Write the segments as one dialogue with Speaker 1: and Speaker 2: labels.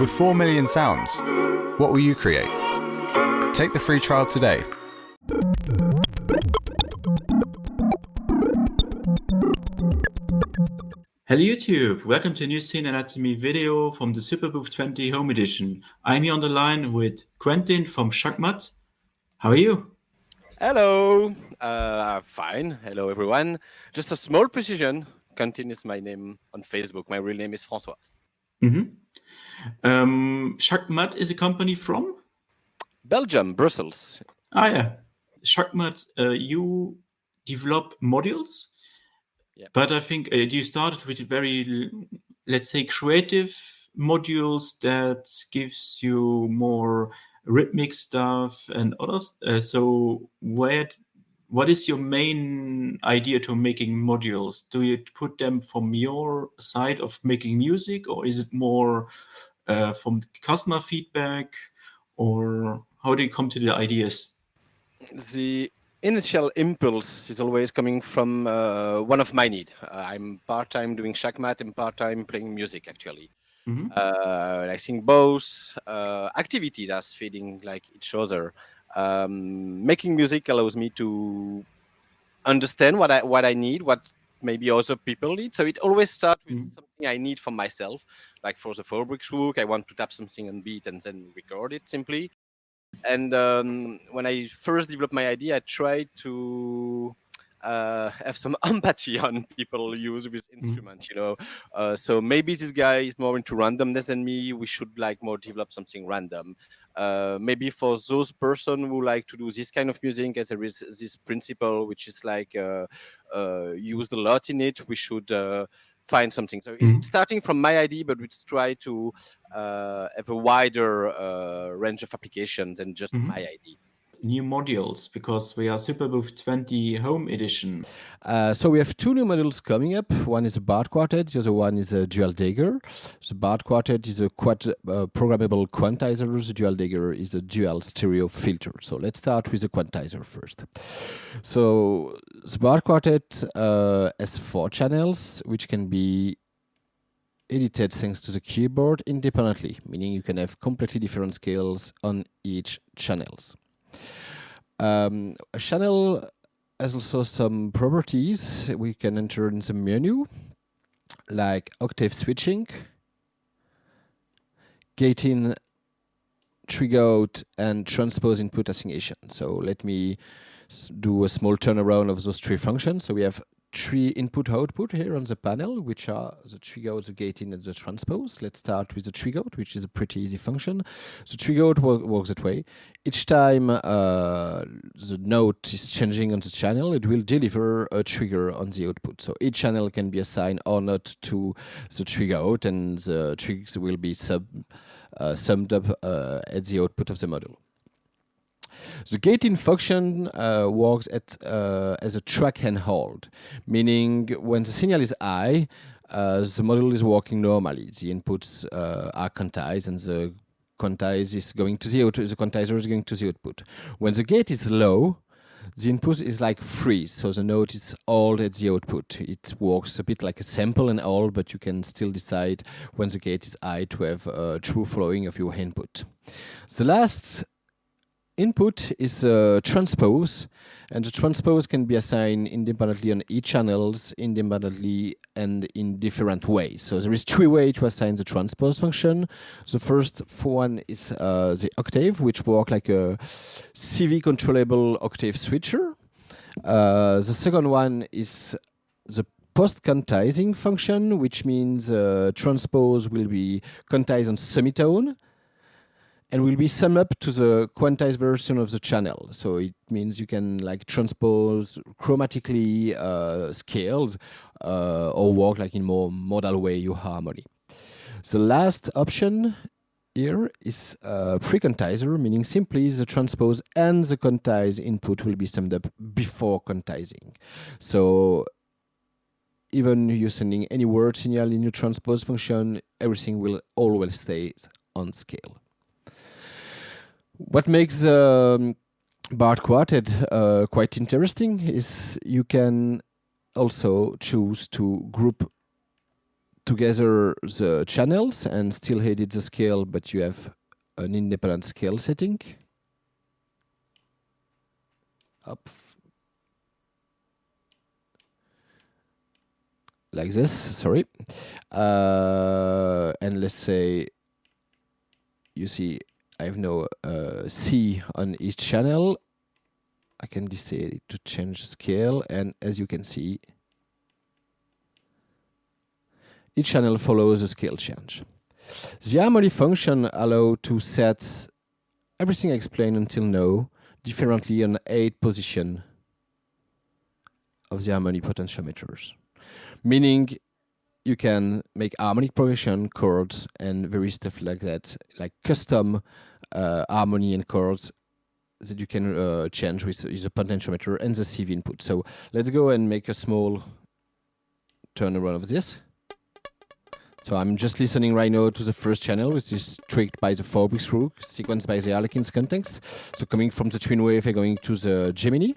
Speaker 1: With 4 million sounds, what will you create? Take the free trial today.
Speaker 2: Hello YouTube, welcome to a new Scene Anatomy video from the Superbooth 20HE Home Edition. I'm here on the line with Quentin from Shakmat. How are you?
Speaker 3: Hello, fine. Hello everyone. Just a small precision. Quentin is my name on Facebook. My real name is François.
Speaker 2: Shakmat is a company from?
Speaker 3: Belgium, Brussels.
Speaker 2: Ah yeah. Shakmat, you develop modules, but I think you started with very, let's say, creative modules that gives you more rhythmic stuff and others. So what is your main idea to making modules? Do you put them from your side of making music, or is it more from customer feedback, or how do you come to the ideas?
Speaker 3: The initial impulse is always coming from one of my needs. I'm part-time doing Shakmat and part-time playing music, actually. I think both activities are feeding like each other. Making music allows me to understand what I need, what maybe other people need. So it always starts with something I need for myself. Like for the fabric hook, I want to tap something on beat and then record it simply. And when I first developed my idea, I tried to have some empathy on people use with instruments, you know. So maybe this guy is more into randomness than me. We should like more develop something random. Maybe for those person who like to do this kind of music, as there is this principle which is like used a lot in it, we should find something. So it's starting from my idea, but let's try to have a wider range of applications than just my idea.
Speaker 2: New modules, because we are Superbooth 20 Home Edition.
Speaker 4: So we have two new modules coming up. One is a Bard Quartet, the other one is a Dual Dagger. The Bard Quartet is a programmable quantizer. The Dual Dagger is a dual stereo filter. So let's start with the quantizer first. So the Bard Quartet has 4 channels, which can be edited thanks to the keyboard independently, meaning you can have completely different scales on each channels. A channel has also some properties we can enter in the menu, like octave switching, gating, trigger out, and transpose input assignation. So let me do a small turnaround of those 3 functions. So we have 3 input-output here on the panel, which are the trigger out, the gating, and the transpose. Let's start with the trigger out, which is a pretty easy function. The trigger out works that way. Each time the note is changing on the channel, it will deliver a trigger on the output. So each channel can be assigned or not to the trigger out, and the triggers will be summed up at the output of the module. The gating function works as a track and hold, meaning when the signal is high, the module is working normally. The inputs are quantized, and the quantize is going to the output. The quantizer is going to the output. When the gate is low, the input is like freeze, so the note is all at the output. It works a bit like a sample and all, but you can still decide when the gate is high to have a true following of your input. The last input is transpose, and the transpose can be assigned independently on each channels, independently and in different ways. So there is 3 ways to assign the transpose function. The first one is the octave, which works like a CV controllable octave switcher. The second one is the post-quantizing function, which means transpose will be quantized on semitone and will be summed up to the quantized version of the channel. So it means you can like transpose chromatically scales or work like in more modal way your harmony. The last option here is pre-quantizer, meaning simply the transpose and the quantized input will be summed up before quantizing. So even you're sending any word signal in your transpose function, everything will always stay on scale. What makes Bard Quartet quite interesting is you can also choose to group together the channels and still edit the scale, but you have an independent scale setting. Up. Like this, sorry. And let's say, you see, I have no C on each channel. I can decide to change the scale, and as you can see, each channel follows a scale change. The harmony function allows to set everything I explained until now differently on 8 positions of the harmony potentiometers. Meaning you can make harmonic progression, chords, and very stuff like that, like custom harmony and chords that you can change with the potentiometer and the CV input. So let's go and make a small turnaround of this. So I'm just listening right now to the first channel, which is tricked by the 4-bit through, sequenced by the Harlequin's context. So coming from the twin wave and going to the Gemini.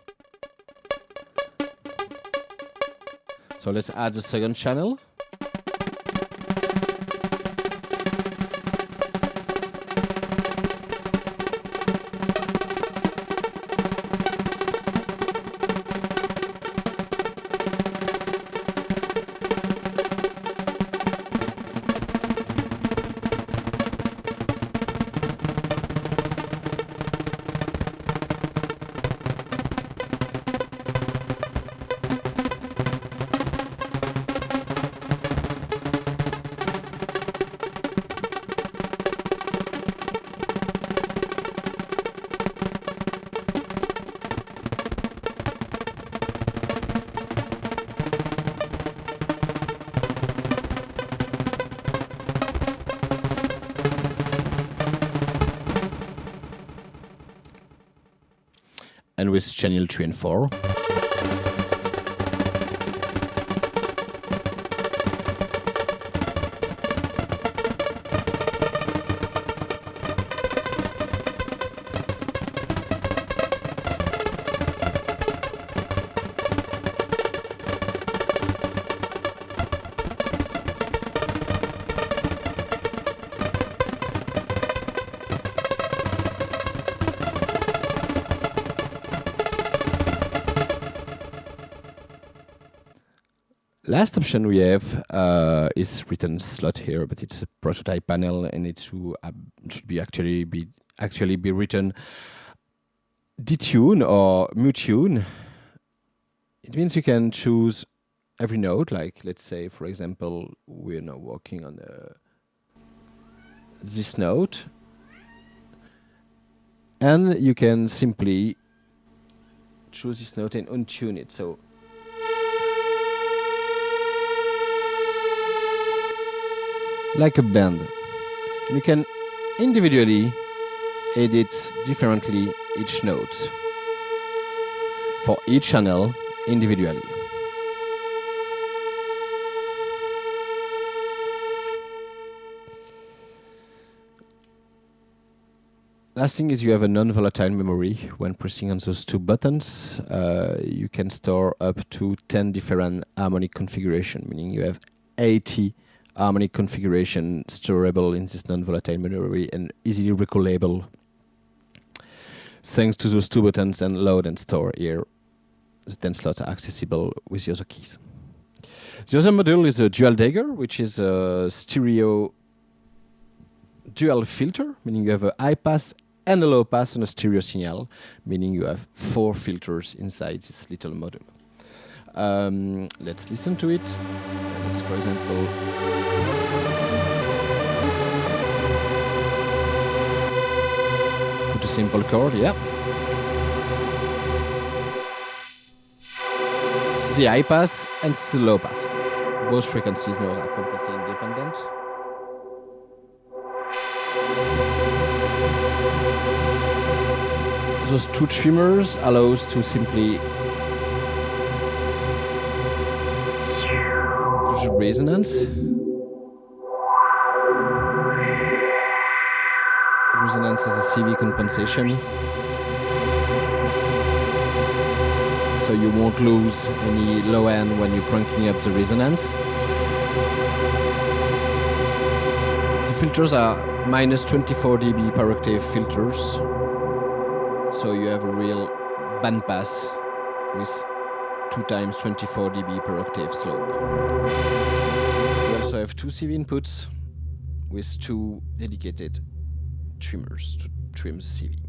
Speaker 4: So let's add the second channel. And with channel 3 and 4. Last option we have is written slot here, but it's a prototype panel, and it should be actually be written detune or mutune. It means you can choose every note. Like let's say, for example, we're now working on this note, and you can simply choose this note and untune it. So. Like a band. You can individually edit differently each note for each channel individually. Last thing is you have a non-volatile memory. When pressing on those 2 buttons, you can store up to 10 different harmonic configuration, meaning you have 80 harmonic configuration storable in this non-volatile memory and easily recallable thanks to those 2 buttons and load and store here. The 10 slots are accessible with the other keys. The other module is a Dual Dagger, which is a stereo dual filter, meaning you have a high pass and a low pass on a stereo signal, meaning you have 4 filters inside this little module. Let's listen to it. Let's, for example, put a simple chord, yeah. This is the high pass and this is the low pass. Both frequencies now are completely independent. Those 2 trimmers allows to simply push resonance. Resonance is a CV compensation, so you won't lose any low end when you're cranking up the resonance. filters are minus 24 dB per octave filters. So you have a real bandpass with 2 times 24 dB per octave slope. We also have 2 CV inputs with 2 dedicated trimmers to trim the CV.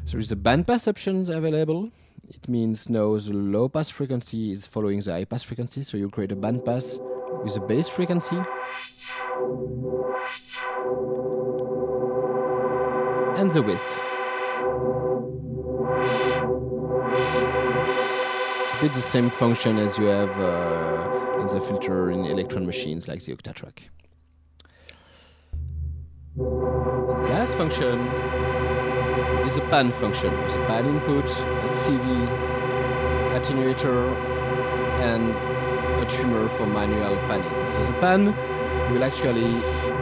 Speaker 4: So there is a bandpass option available. It means now the low pass frequency is following the high pass frequency, so you create a bandpass with a base frequency and the width. It's a bit the same function as you have in the filter in Electron machines like the Octatrack. Last function is a pan function with a pan input, a CV, attenuator, and a trimmer for manual panning. So the pan will actually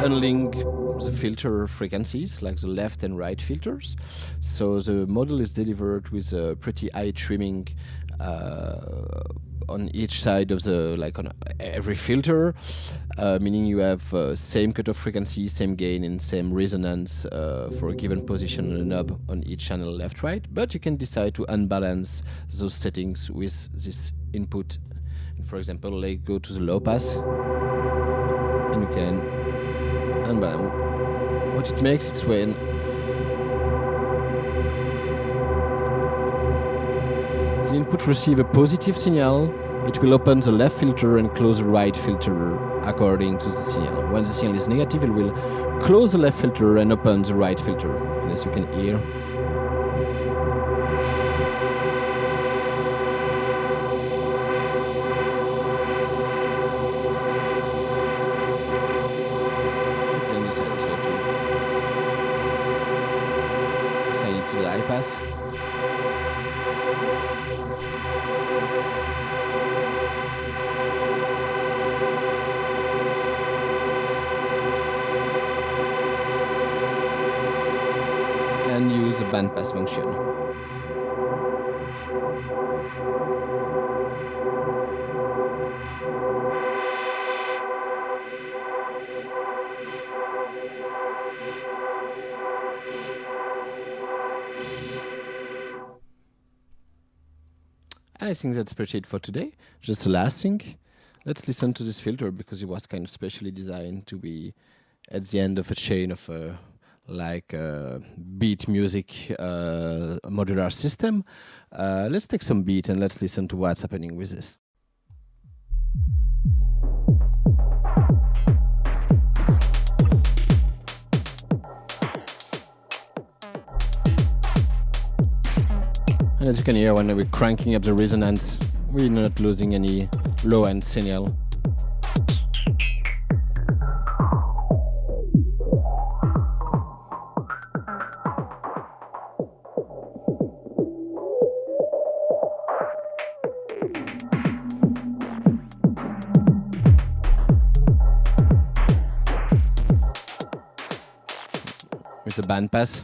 Speaker 4: unlink the filter frequencies, like the left and right filters. So the model is delivered with a pretty high trimming on each side of the, like on every filter, meaning you have same cutoff frequency, same gain, and same resonance for a given position on the knob on each channel left, right. But you can decide to unbalance those settings with this input. And for example, let's go to the low pass, and you can unbalance. What it makes is when the input receives a positive signal, it will open the left filter and close the right filter according to the signal. When the signal is negative, it will close the left filter and open the right filter, as you can hear. You can decide also to assign it to the high pass. And use the bandpass function. I think that's pretty it for today. Just the last thing. Let's listen to this filter because it was kind of specially designed to be at the end of a chain of like beat music modular system. Let's take some beat and let's listen to what's happening with this. And as you can hear, when we're cranking up the resonance, we're not losing any low-end signal. With a bandpass.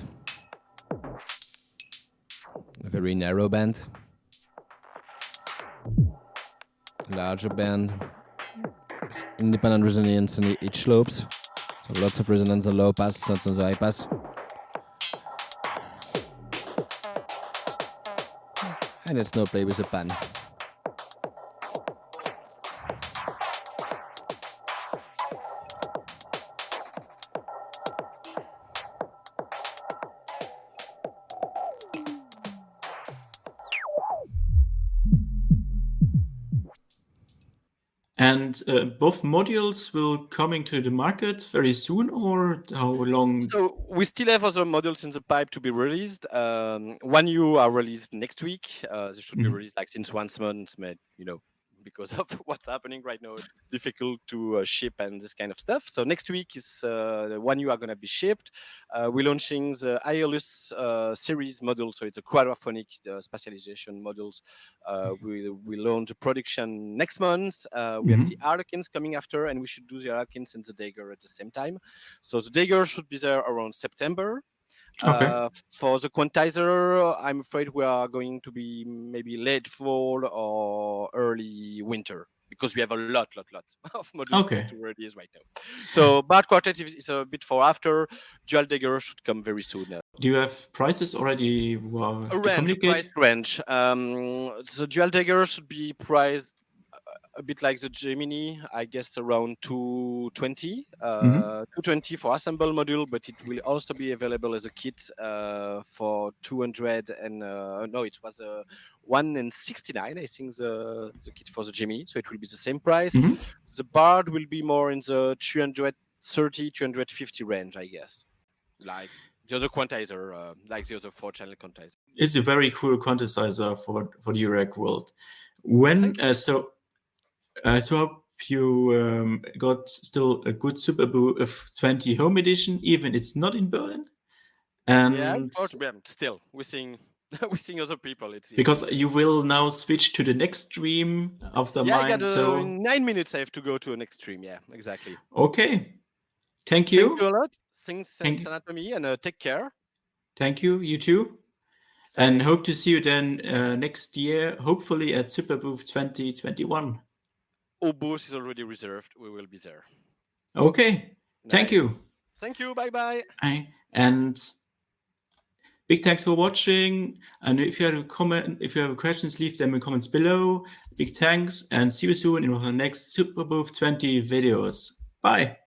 Speaker 4: A very narrow band. Larger band. With independent resonance on each slopes. So lots of resonance on low pass, not on the high pass. And let's now play with the pan.
Speaker 2: And both modules will coming to the market very soon, or how long?
Speaker 3: So we still have other modules in the pipe to be released. One you are released next week. They should be released like since 1 month, but because of what's happening right now, it's difficult to ship and this kind of stuff. So next week is the one you are going to be shipped. We're launching the ILUS series module, so it's a quadraphonic spatialization modules. We launch a production next month. We have the Harlequins coming after, and we should do the Harlequins and the Dagger at the same time. So the Dagger should be there around September.
Speaker 2: Okay.
Speaker 3: For the Quantizer, I'm afraid we are going to be maybe late fall or early winter because we have a lot of modules
Speaker 2: Okay.
Speaker 3: to release right now. So Bard Quartet is a bit for after. Dual Dagger should come very soon.
Speaker 2: Do you have prices already?
Speaker 3: A price range. The Dual Dagger should be priced a bit like the Gemini, I guess around 220. 220 for assemble module, but it will also be available as a kit for 200 and no, it was 169, I think, the kit for the Gemini, so it will be the same price. The Bard will be more in the 230, 250 range, I guess, like the other Quantizer, like the other 4-channel Quantizer.
Speaker 2: It's a very cool quantizer for the Eurorack world. When I hope you got still a good Superbooth 20 home edition, even it's not in Berlin. And
Speaker 3: still we're seeing other people.
Speaker 2: Because you will now switch to the next stream after mine.
Speaker 3: In 9 minutes I have to go to the next stream. Yeah, exactly.
Speaker 2: Okay. Thank you.
Speaker 3: Thank you a lot. Thanks Anatomy, and take care.
Speaker 2: Thank you. You too. Thanks. And hope to see you then next year, hopefully at Superbooth 2021.
Speaker 3: Our booth is already reserved. We will be there.
Speaker 2: Okay.
Speaker 3: Nice.
Speaker 2: Thank you.
Speaker 3: Thank you. Bye-bye.
Speaker 2: And big thanks for watching. And if you have a comment, if you have questions, leave them in comments below. Big thanks and see you soon in our next Superbooth 20 videos. Bye.